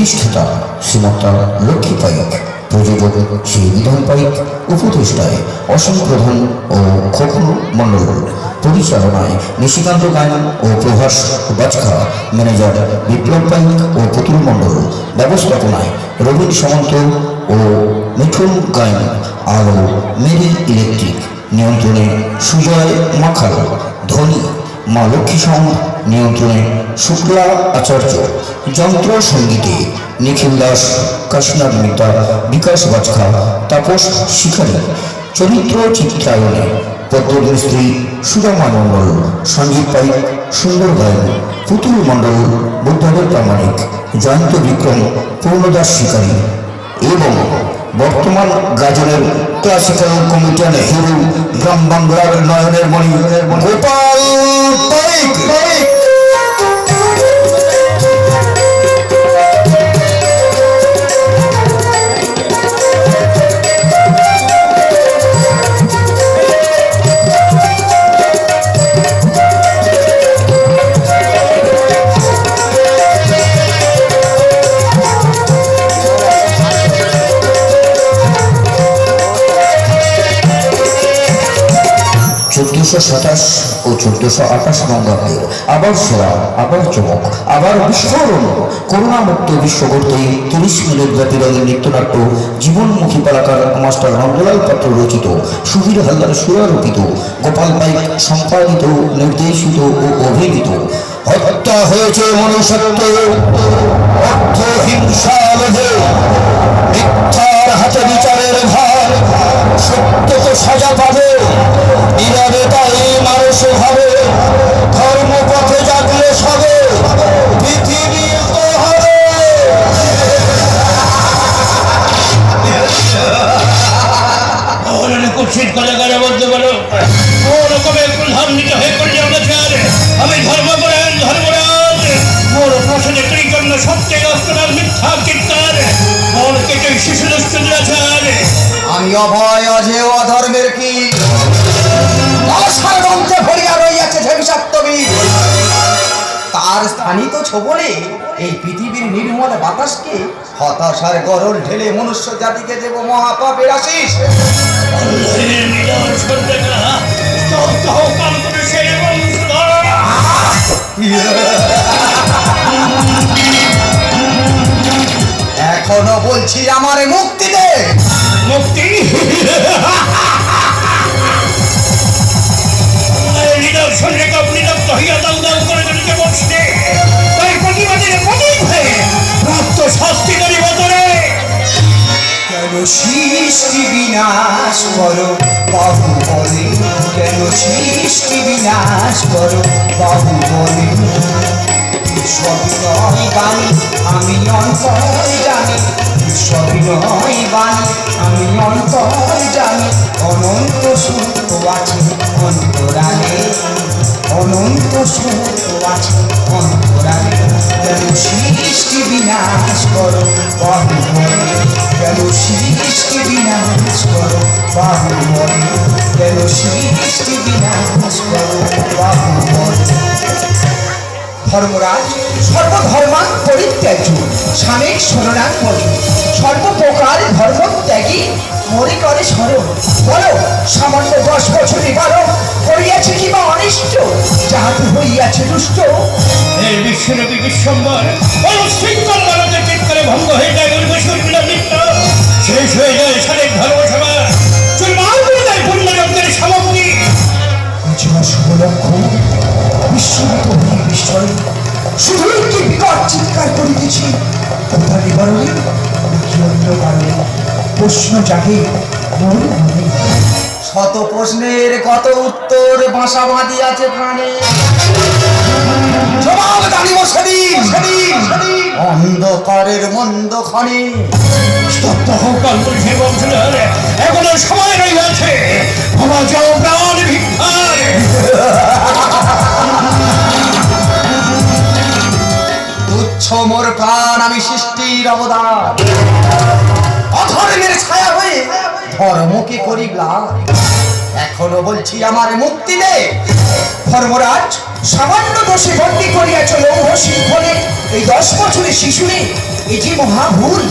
প্রতিষ্ঠাতা শ্রীমাতা লক্ষ্মী পাইক, প্রযোজক শ্রী বিধান পাইক, উপদেষ্টায় অসীম প্রধান ও খোকন মণ্ডল, পরিচালনায় নিশিকান্ত গায়ন ও প্রভাস বাজখা, ম্যানেজার বিপ্লব পাইক ও পুতুল মণ্ডল, ব্যবস্থাপনায় রবীন সামন্ত ও মিঠুন গায়ন, আলো মেরি ইলেকট্রিক, নিয়ন্ত্রণে সুজয় মাখাল, ধ্বনি মা লক্ষ্মী সাউন্ড, নিয়ন্ত্রণে শুক্লা আচার্য, যন্ত্র সঙ্গীতে নিখিল দাস, কাশনার মিতা, বিকাশ বাজখা, তাপস শিখারী, চরিত্র চিত্রায়নে পদ্মদের স্ত্রী সুরমা মণ্ডল, সঞ্জীব পাইক, সুন্দর গায়ন, পুতুল মণ্ডল, বুদ্ধদেব প্রামাণিক, জয়ন্ত বিক্রম, পূর্ণদাস শিকারী এবং বর্তমান গাজনের ক্লাসিক্যাল কমিটিয়ান হিরো, গ্রাম বাংলার নয়নের মণি গোপাল পাইক। 1427 ও 1428 বঙ্গাব্দে আবার সেরা, আবার চমক, আবার বিস্ফোরণ। করোনামুক্ত বিশ্ব গড়তে 30 মিনিট ব্যাপী রঙের নৃত্যনাট্য জীবনমুখী পালাকার মাস্টার নন্দলাল পাত্র রচিত, সুধীর হালদার সুরারোপিত, গোপাল পাইক সম্পাদিত, নির্দেশিত ও অভিনীত। হত্যা হয়েছে মনুষ্যত্ব, অর্থ হিংসা লোভে, মিথ্যার হাতে বিচারের ভার, সত্য তো সাজা পাবে, নীরবে তাই মানুষ ভাবে, ধর্ম পথে জাগলে সবে, পৃথিবী তো হবে। কুৎসিত কলাকারে বলতে পারো ও রকমের প্রধান্বিত হয়ে করে আমি ধর্মপরায়ণ ধর্মরাজ মোর প্রশ্নের জন্য সবচেয়ে অস্ত্রার মিথ্যা চিৎকার মন কেটে শিশু দুষ্ট দুরাচার। আমি অভয় অজেয় অধর্মের কি অসারবন্তে ভরিয়া রইয়াছে যে বিষাক্ত বীজ, তার স্থানিত ছোবলে এই পৃথিবীর নির্মল বাতাসকে হতাশার গরল ঢেলে মনুষ্য জাতিকে দেব মহাপাপের আশিস। এখনো বলছি আমার মুক্তি দে। মুক্তি নিদর্শন রেখা নিদপ্ত হইয়া দাউ দাউ করে জনকে বসছে, তাই প্রতিবাদের প্রতীক হয়ে প্রাপ্ত শাস্তি করি বদরে। কেন সৃষ্টি বিনাশ করো বাহু বলে, কেন সৃষ্টি বিনাশ করো বাহু বলে, সবিনয় বাণী আমি অন্তর জানি, সবিনয় বাণী আমি অন্তর জানি, অনন্ত সুখ আছে অন্তরালে, অনন্ত সুখ আছে অন্তরালে। কেন সৃষ্টি বিনাশ করো বাহু বলে, কেন সৃষ্টি বিনাশ করো বাহু বলে, কেন সৃষ্টি বিনাশ করো বাহু বলে। ধর্মরাজ সর্বধর্মান পরিত্যাজ্য, স্বামীর শরণাং বলি, সর্বপ্রকার ধর্মত্যাগী মনে করে স্মরণ। বলো সামান্য 10 বছরই বলো করিয়াছে কিবা অনিষ্ট, যাহাতে হইয়াছে দুষ্ট। এই বিশ্বরূপী বিশ্বম্বর অশৃঙ্খল মানবের চিৎকারে ভঙ্গ হয়ে যায় নৃত্য, শেষ হয়ে যায় সারেক ধর্মসভা, চুরমার করে দেয় পুণ্যযজ্ঞের সামগ্রী। শুভ লক্ষ্য বিস্মিত হয়ে বিস্ময়, শুধুই কি বিকট চিৎকার করিতেছি, কোথা নিবারণে কি অন্য কারণে প্রশ্ন জাগে মোর মনে। শত প্রশ্নের কত উত্তর বাসা বাঁধিয়াছে প্রাণে, জবাব জানিব সেদিন সেদিন অন্ধকারের মন্দক্ষণে। স্তব্ধ হোক অন্তর্ষের বংশধর, এখনো সময় রইয়াছে, ক্ষমা চাও প্রাণ ভিক্ষার। তুচ্ছ মোর প্রাণ আমি সৃষ্টির অবদান, অধর্মের ছায়া হয়ে ধর্মকে করি গ্লাস। এখনো বলছি আমার মুক্তি দে। ধর্মরাজ সামান্য দোষে বন্দী করিয়াছ লৌহ শৃঙ্খলে এই 10 বছরের শিশুরে, এটি মহাভুল।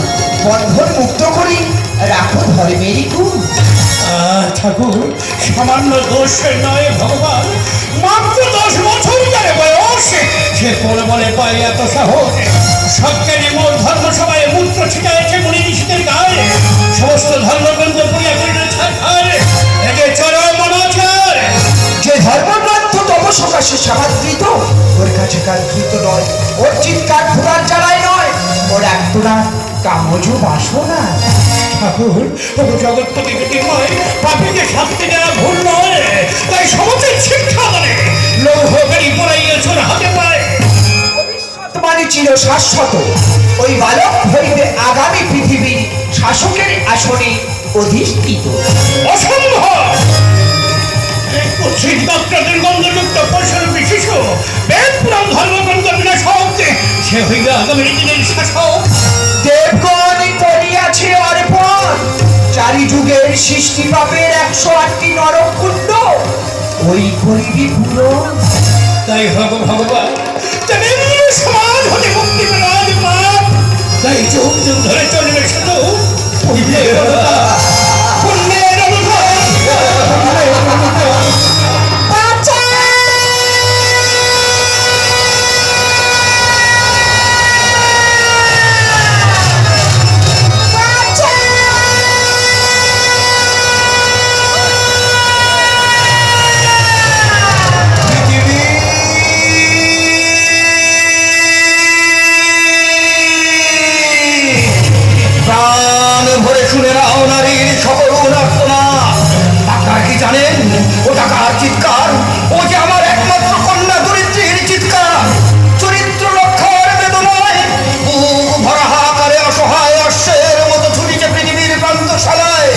বন্ধন মুক্ত করি রাখো ধর্মেরই গুণ। ঠাকুর, সামান্য দোষ নয় ভগবান, মাত্র 10 বছর যারে বয়স, সে বলে বলে পায় এত সাহস। সজ্ঞানী মোর ধর্মসভায় মূত্র ছিটাইছে মুনি ঋষিদের গায়ে, সমস্ত ধর্মগ্রন্থ পুড়িয়া করিল ছারখার। একে চরম অনাচার। যে ধর্মগ্রন্থ তব সকাশে সমাদৃত, ওর কাছে কাঙ্ক্ষিত নয়, ওর চিৎকার ক্ষুধার জ্বালায় নয়, ওর একটুনা কামজ বাসনা। ঠাকুর, ও জগৎপতি জ্যোতির্ময়, পাপীকে শাস্তি দেওয়া ভুল নয়, তাই সমুচিত শিক্ষা মানে লৌহকারী পড়াইয়েছ হাতে পায়। ভবিষ্যৎ মানে চির শাশ্বত, ওই বালক হইবে আগামী পৃথিবীর শাসকের আসনে অধিষ্ঠিত। অসম্ভব। উচ্ছিদ ডক্টরদের গন্ধযুক্ত পয়সার বিশেষ বেদ পুরাণ ধর্মগ্রন্থ বিনা শব্দে সে হইবে আগামী দিনের শাসক। দেবগণ করিয়াছে অর্পণ, চারি যুগের সৃষ্টি পাপের 108টি নরকুণ্ড, ওই করিবি পূরণ। তাই হব ভগবান, তবে সমাজ হতে মুক্তি পেলাম পাপ, তাই যুগ যুগ ধরে চলবে শুধু পুণ্যের অনুভব, পুণ্যের অনুভব, পুণ্যের অনুভব। প্রাণ ভরে শুনে নাও নারীর সকল আর্তনাদ। আপনারা কি জানেন ওটা কার চিৎকার? ও যে আমার একমাত্র কন্যা দরিদ্রীর চিৎকার। চরিত্র রক্ষার বেদনায় বুক ভরা হাহাকারে অসহায় অশ্বের মতো ছুটিছে পৃথিবীর প্রান্তশালায়।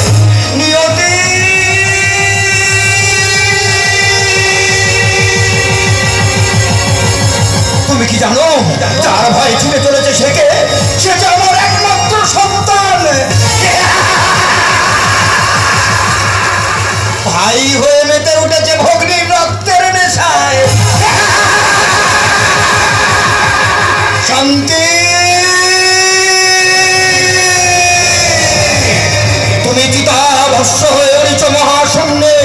নিয়তি তুমি কি জানো যার ভাই ছুটে চলেছে সেকে, সে যে আমার একমাত্র সন্তান। ভাই হয়ে মেতে উঠেছে ভগ্নীর রক্তের নেশায়। শান্তি, তুমি চিতা ভস্য হয়ে উঠেছ মহাশূন্যে।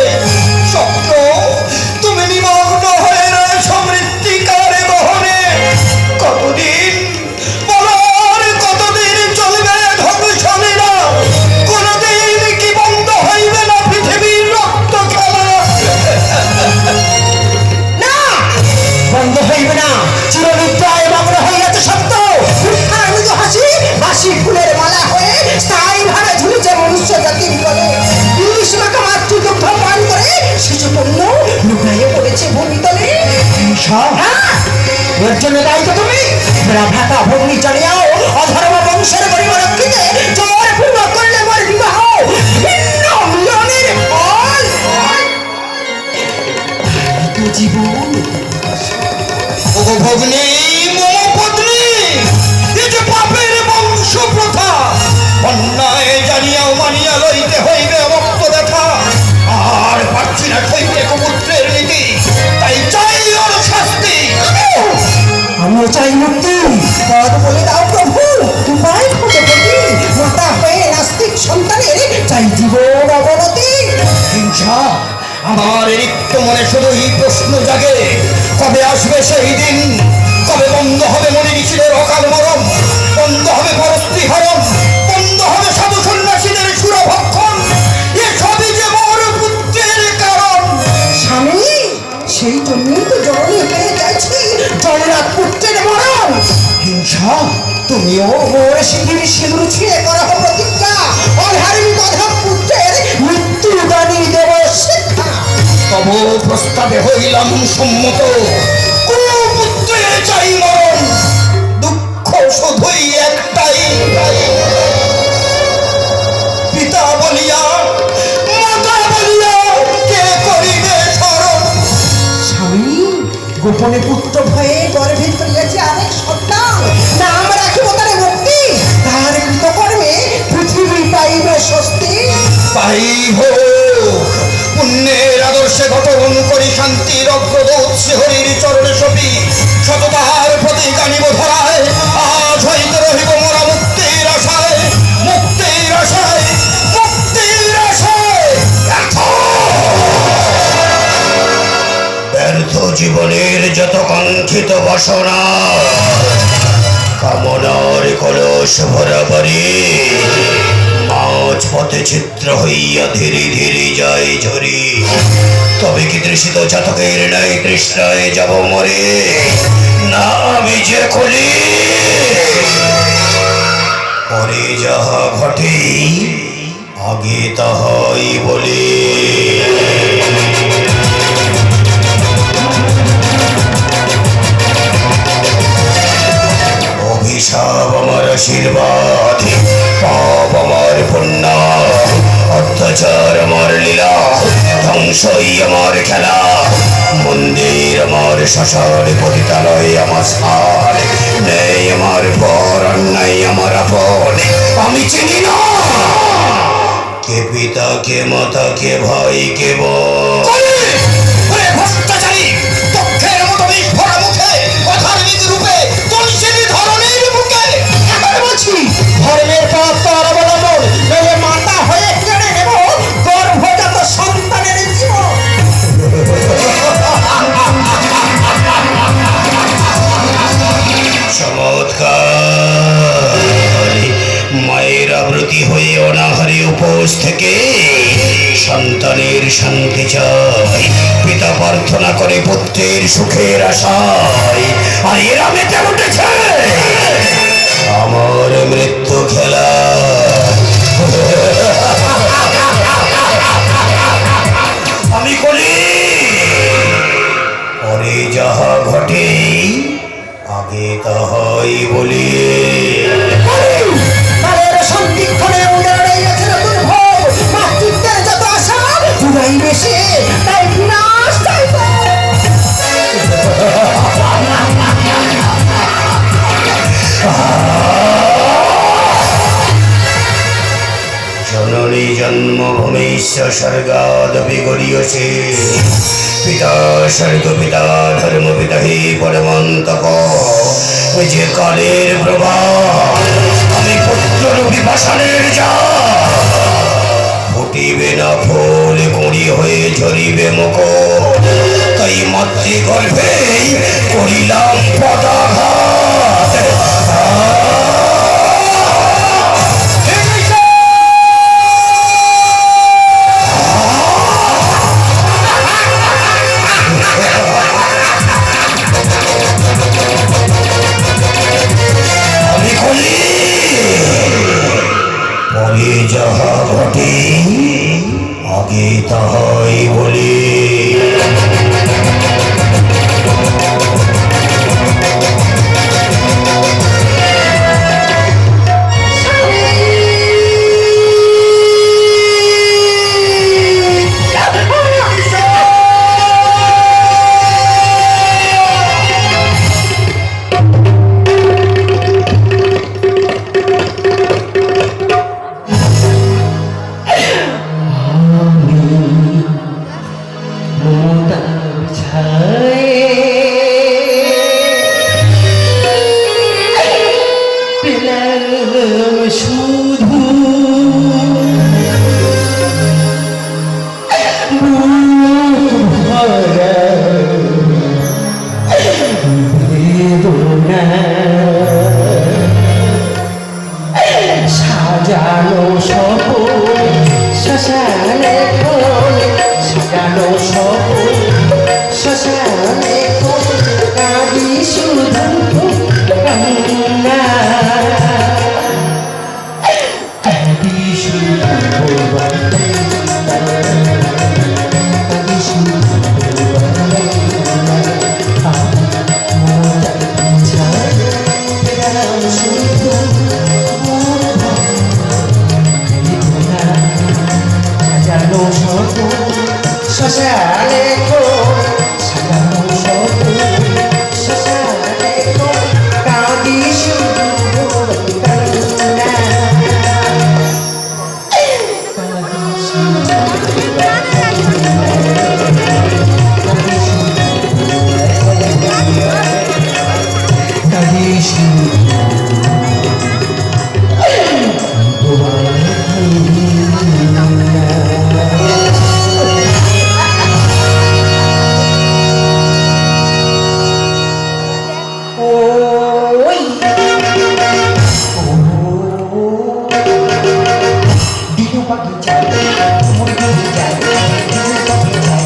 স্বপ্ন, তুমি নিমগ্ন হয়ে রয়েছ মৃত্তিকার গহনে। কতদিন বলার, কতদিন চলবে ধ্বংসলীলা? কোনদিন কি বন্ধ হইবে না পৃথিবীর রক্ত খেলা? না, বন্ধ হইবে না। চিরনিদ্রায় মগ্ন হইয়াছে সত্য। উত্থান মৃদু হাসি বাসি ফুলের মালা হয়ে স্থায়ীভাবে ঝুলেছে মনুষ্য জাতির গলে। ইলিশ মাখা মাতৃদুগ্ধ পান করে শিশুপূর্ণ লুকাইয়ে পড়েছে ভূমিতলে। এর জন্য দায়ী তো তুমি। ভ্রাতা ভগ্নি জানিয়াও অধর্ম বংশের গরিব রক্ষিতে জোর পূর্বক করলে মোর বিবাহ ভিন্ন মিলনের ফল। তো জীবন ওগো ভগ্নী, মম পত্নী, এ যে পাপের বংশ প্রথা। অন্যায় জানিয়াও মানিয়া লইতে হইবে রক্ত দেখা। আর পারছি না সইতে কুপুত্রের নীতি, তাই চাই ওর শাস্তি। আমিও চাই মুক্তি। পদ বলে দাও প্রভু, উপায় খুঁজে পেটি। মাতা হয়ে নাস্তিক সন্তানের চাই জীবন অবনতি। হিংসা, আমার রিক্ত মনে শুধুই প্রশ্ন জাগে, কবে আসবে সেই দিন? কবে বন্ধ হবে মনি ঋষিদের অকাল মরণ? বন্ধ হবে পরস্ত্রী হরণ? বন্ধ হবে সাধু সন্ন্যাসীদের সুরভক্ষণ? এসবই যে মোর পুত্রের কারণ। স্বামী, সেই জন্যই তো জননী পেয়ে যাচ্ছি জয়নাথ পুত্রের মরণ। হিংসা, তুমিও মোর সিঁদুর সিঁদুর ছিঁড়ে করা প্রতিজ্ঞা। অধার্মিক অধম পুত্রের মৃত্যুদানী দেব শিক্ষা। তব প্রস্তাবে হইলাম সম্মত। কুপুত্রে চাই মরণ। দুঃখ শুধুই একটাই, পিতা বলিয়া মাতা বলিয়া কে করিবে স্মরণ? স্বামী, গোপনে পুত্র ভয়ে গর্ভে ধরিয়াছে আরেক সন্তান। নাম রাখিব তারে মুক্তি, তার কৃতকর্মে পৃথিবী পাইবে স্বস্তি। তাই হোক, পুণ্যের আদর্শে গঠন করি শান্তির অগ্রদূত শ্রীহরির চরণে সপি। সততার প্রতীক আনিব ধরায়, আজ হইতে রহিব মোরা গঠিত বাসনা কামনার কলস ভরাবারে মাছ পথে চিত্র হইয়া ধীরে ধীরে যায় ঝরি। তবে কি তৃষিত জাতকের নাই তৃষ্ণায় যাব মরে, না আমি যে করি পরে যাহা ঘটে আগে তাহাই বলে। অভিশাপ আমার আশীর্বাদ, পাপ আমার পুণ্য, অত্যাচার আমার লীলা, ধ্বংসই আমার খেলা। মন্দির আমার শ্মশান, পতিতালয় আমার স্থান, নেই আমার পর অন্যায় আমার আপন। আমি চিনি না কে পিতা কে মাতা কে ভাই কে বোন। ধর্মের পথ তোর অবলম্বন, নইলে মাতা হয়ে কেড়ে নেব গর্ভজাত সন্তানের জীবন। চমৎকার! মায়ের আবৃত্তি হয়ে অনাহারে উপোস থেকে সন্তানের শান্তি চাই, পিতা প্রার্থনা করে পুত্রের সুখের আশায়। আর এরা মেতে উঠেছে আমার মৃত্যু খেলা। আমি করি পরে যাহা ঘটে আগে তাহাই বলি। তাদের সন্ধিক্ষণে উদরে গেছে নতুন ভোগ, মাতৃত্বের যত আশা পুরাই বেশি, তাই বিনাশ চাই। জননী জন্মভূমি স্বর্গাদ বিগড়িয়েছে, পিতা স্বর্গ পিতা ধর্ম পিতা হে পরমন্তক। ওই যে কালের প্রভাব, আমি পুত্ররূপী পাষাণের যা ফুটিবে না ফুল, কুঁড়ি হয়ে ঝরিবে মুখ। তাই মাতৃগর্ভে করিলাম পদাঘাত। পরে যাহা ঘটে আগে তাহাই বলি। সাজানো সপন শ্মশানে কোণ, সাজানো সপন শ্মশানে কোণ, কাঁদি শুধু কান্না, কাঁদি শুধু কাঁদি শুধু শ্মশানে কোণ, সাজানো সপন শ্মশানে কোণ, কাঁদি শুধু কান্না, কাঁদি শুধু কাঁদি শুধু দিনু পাখি যায় ভ্রমণে দিয়ে যায়, দিনু পাখি যায়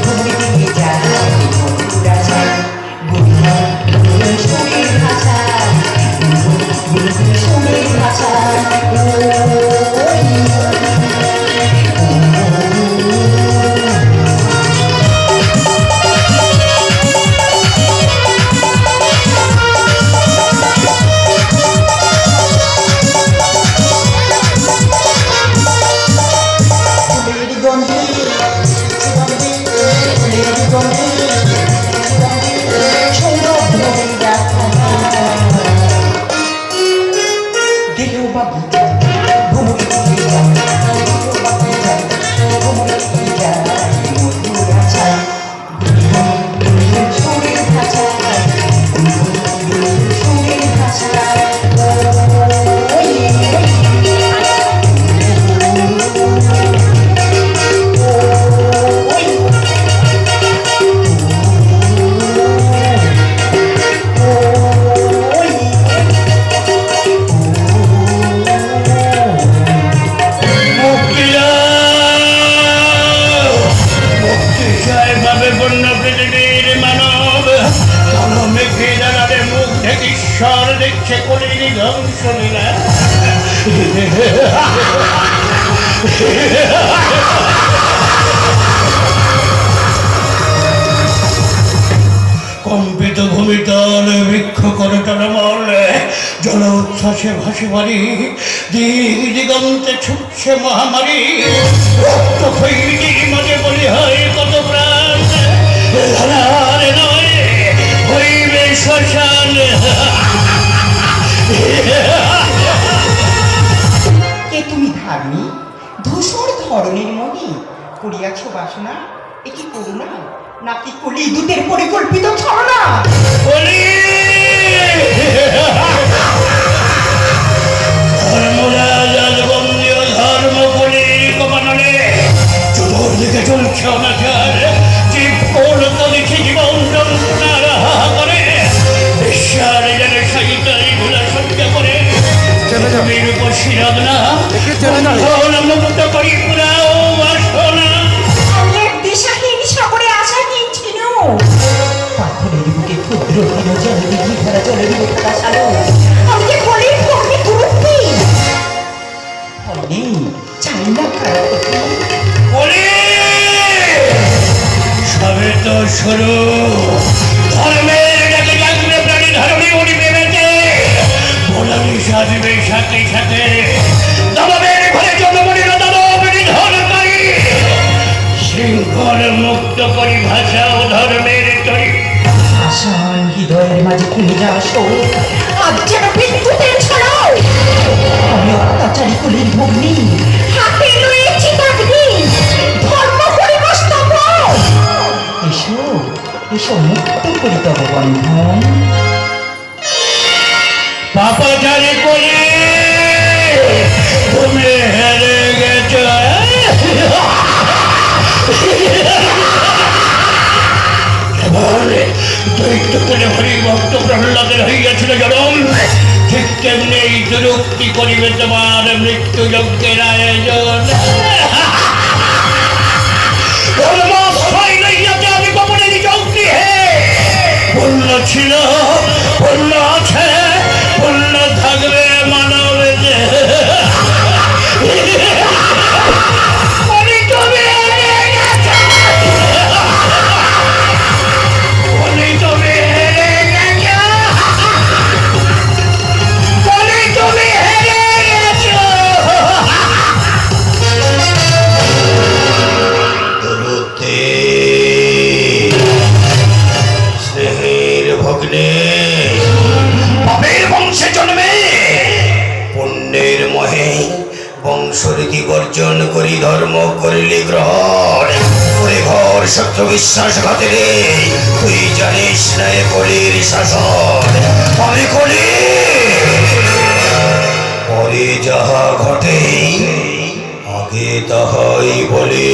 ভ্রমণে দিয়ে যায়, বন্ধুরা যায় বুলবুল সুরের ভাষা, বুলবুল সুরের ভাষা। ঈশ্বর দেখছে কলির ধ্বংস লীলা। কম্পিত ভূমিতল বৃক্ষ করে টলমল, জল উচ্ছ্বাসে ভাসে বাড়ি, দিক দিগন্তে ছুটছে মহামারী, রক্ত খৈরিটির মাঝে বলি হয় কত প্রাণ, ধারারে নয় হইবে শ্মশান। কে তুমি ধার্মী ধূসর ধরনের মনি করিয়াছ বাসনা, এ কি করুণা নাকি কলি দূতের পরিকল্পিত ছলনা? ধর্মরাজ বন্দীয় ধর্ম কলির কমাননে চতুর্দিকে চলছে অনাচার, জীব পৌরত দেখে জীবন যন্ত্রণার হাহাকারে, ঈশ্বর যেন সাহিতারি ভোলা সজ্জা করে জমির উপর শিরোদনা মুক্ত করি পুরাও বাসনা। আমি এক দিশাহীন সাগরে আশাহীন ছিল, পাথরের বুকে ক্ষুদ্র হীন জলে দিঘি ভরা জলের মুখটা সালো, আমি যে কলির কর্মী গুরুত্বী নেই চাই না খারাপ সবে তো শুরু, ধর্মের ডাকে জাগলে প্রাণী ধর্মে উঠবে বেঁচে, বলানি সাজবে সাথে সাথে, দাবাবের ঘরে জনমনির দানব নিধনকারী, শৃঙ্খল মুক্ত করি ভাষা ও ধর্মের তরি। আশান হৃদয়ের মাঝে খুলে যাওয়া শোক আজ যেন বিদ্যুতের ছড়াও, আমি অত্যাচারী কলির ভগ্নী, হাতে লয়েছি তাগ্নি, ধর্ম করিব স্তম্ভন। এসো এসো মুক্ত করি তব বন্ধন। পাপাচারী করে তুমি হেরে গেছ, দৈত্য করে হরি ভক্ত প্রহ্লাদের হইয়াছিল জনম, ঠিক তেমনি এই দুরুক্তি করিবে তোমার মৃত্যু যজ্ঞের আয়োজন। আমি গোপনে নিযুক্তি হে পূর্ণ ছিল, পূর্ণ আছে, পূর্ণ থাকবে মানব যে। বংশরীতি বর্জন করি ধর্ম করিলি গ্রহণ, ওরে ঘর শত্রু বিশ্বাসঘাতে রে, তুই জানিস না এ কলির শাসন, আমি কলি পরে যাহা ঘটে আগে তাহাই বলে।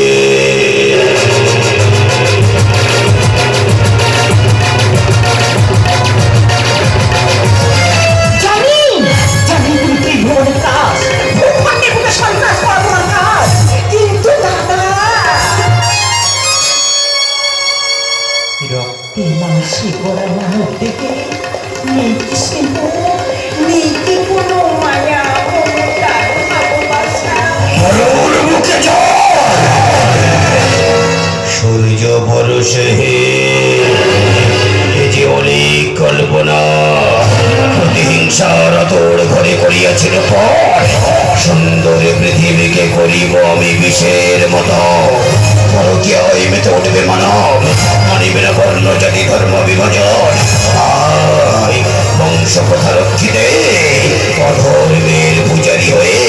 সেহে এ যে অনেক কল্পনা প্রতিহিংসার তোর ঘরে করিয়াছিল পর সুন্দর পৃথিবীকে করিব আমি বিষের মতো পরকীয়ায় মেতে উঠবে মানব মানিবে না বর্ণ জাতি ধর্ম বিভাজন আয় বংশ প্রথা রক্ষিতে অধর্মের পূজারী হয়ে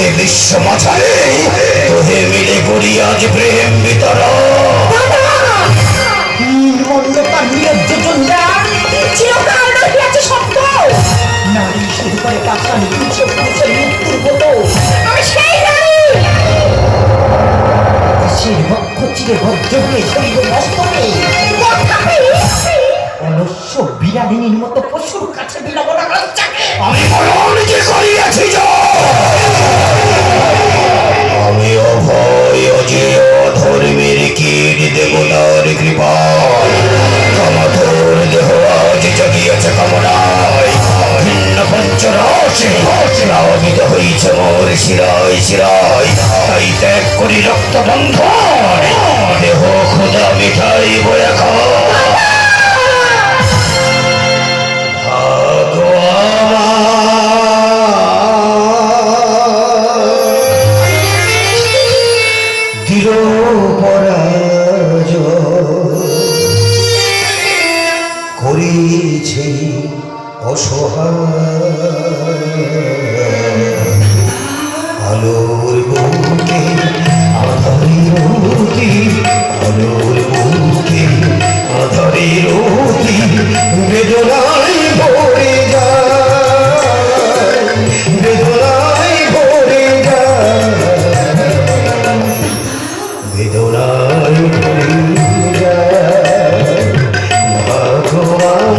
এ বিশ্ব মাঝারে তোহে মিলে করি আজ প্রেম বিতরণ মন্ডকার নির্যোজনরা চিরকাল রহিয়াছে সত্য নারী শুরু করে পাশান পুরুষ পুরুষের মৃত্যুর মতো আমি সেই নারী দেশের বক্ষ চিরে বজ্রকে শরীর মস্তকে অলস্য বিরাদিনীর মতো পশুর কাছে বিলাবো না লজ্জাকে আমি মরণ যে করিয়াছি আমি অভয় অজেয় ধর্মের কীট দেবতার কৃপায় কামাধর দেহ আজ জাগিয়াছে কামনায় ভিন্ন পঞ্চরসে প্লাবিত হইছে মোর শিরায় শিরায় তাই ত্যাগ করি রক্ত বন্ধন দেহ খোদা মিঠাইব এখন করেছে অসহায় আলোর বুকে আধারের রুটি আলোর বুকে আধারের রুটি বেদনায় ভরে যায় বেদনায় ভরে যায় বেদনায় ভরে যায় ভগবান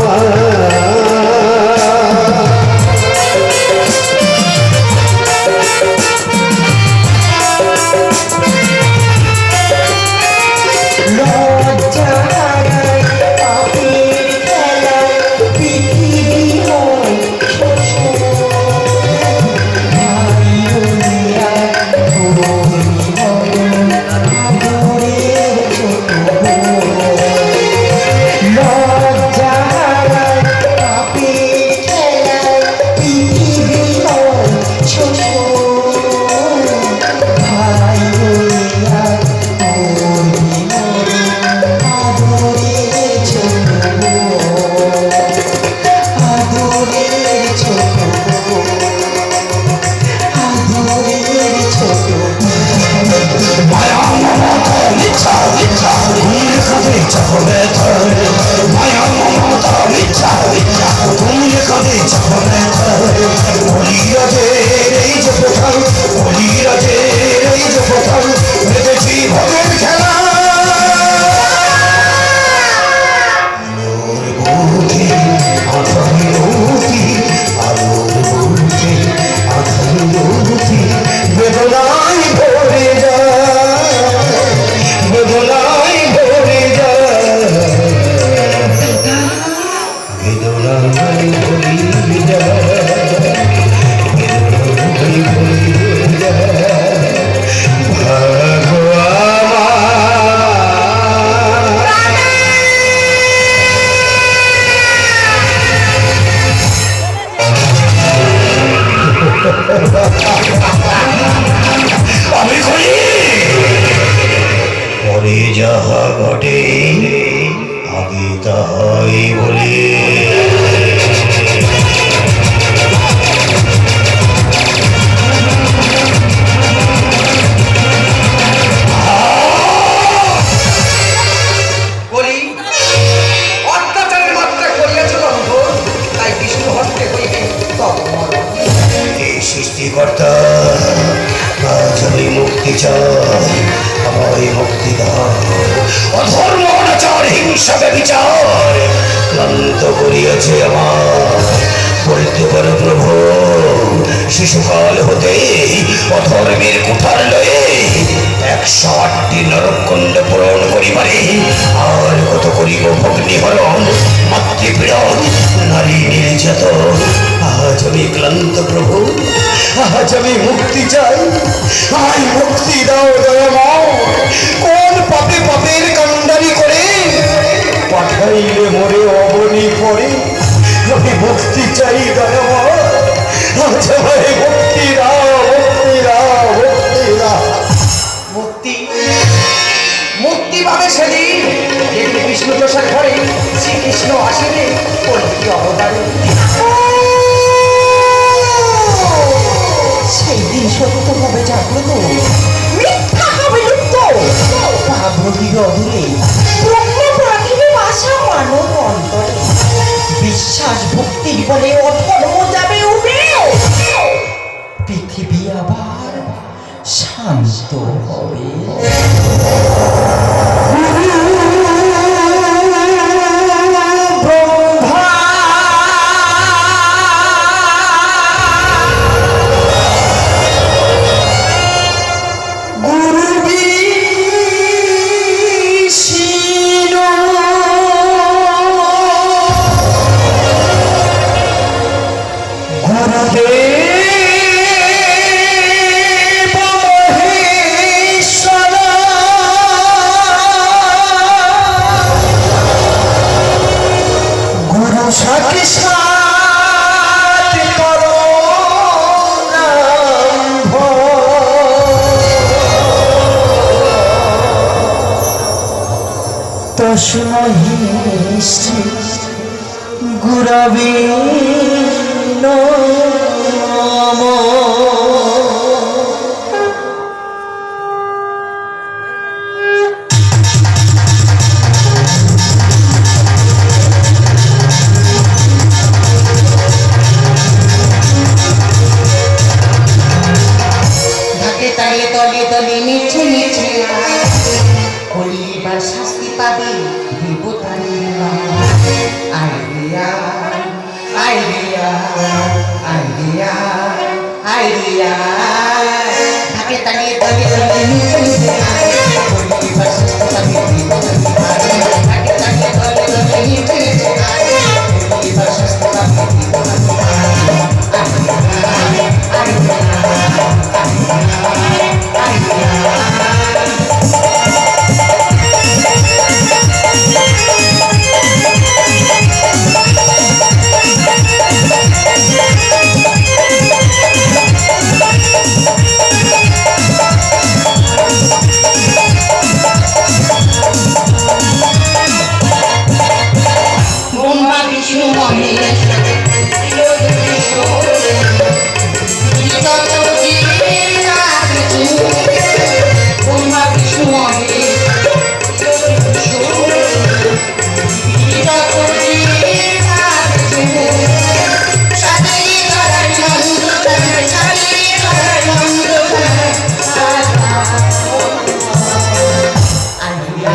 আমি করি পরে যাহা ঘটে আগে তাহাই বলে বলি অত্যাচারের মাত্রা করিয়াছিল তাই বিষ্ণু হস্তে হইবে এই সৃষ্টিকর্তা আজ আমি মুক্তি চাই আমায় মুক্তি দাও অধর্ম অনাচার হিংসা ব্যভিচার ক্লান্ত করিয়াছে আমার বলতে পারো প্রভু শিশুকাল হতে অধর্মের কুঠার লয়ে 108টি নরককুণ্ড পূরণ করিবারে আর কত করিব ভগ্নি হরণ মাতৃপীড়ন নারী নির্যাতন আজ আমি ক্লান্ত প্রভু আজ আমি মুক্তি চাই আমায় মুক্তি দাও দয়াময় কোন পাপে পাপের কান্ডারি করে চাইলে মোরে অবনি পড়ে আমি মুক্তি চাই দয়াময় আচ্ছা ভাই মুক্তি দাও মুক্তি দাও মুক্তি দাও মুক্তি মুক্তি পাবে সেদিন যেদিন বিষ্ণু প্রসাদ ঘরে শ্রীকৃষ্ণ আসিবে কল্কি অবতারে। সেই দিন সত্য হবে জাগ্রত, মিথ্যা হবে লুপ্ত, ভাবরহির অদূরে ব্রহ্ম প্রাথিবে বাসা মানব অন্তরে। বিশ্বাস ভক্তির বলে অধর্ম যাবে উবে, পৃথিবী আবার শান্ত হবে। তস্মৈ শ্রী গুরবে নমঃ। ঢাকে তালে তলে তলে মিছে মিছে হলিবার শাস্তি পাবে দেবতারে আইডিয়া আইডিয়া আইডিয়া আইডিয়া ঢাকে তালে তলে তলে মিছে মিছে হলিবার শাস্তি পাবে দেবতারে ঢাকে তালে তলে তলে মিছে মিছে হলিবার শাস্তি পাবে দেবতারে আইডিয়া ব্রহ্মা বিষ্ণু মহেশ ব্রহ্মা বিষ্ণু মহেশ আইডিয়া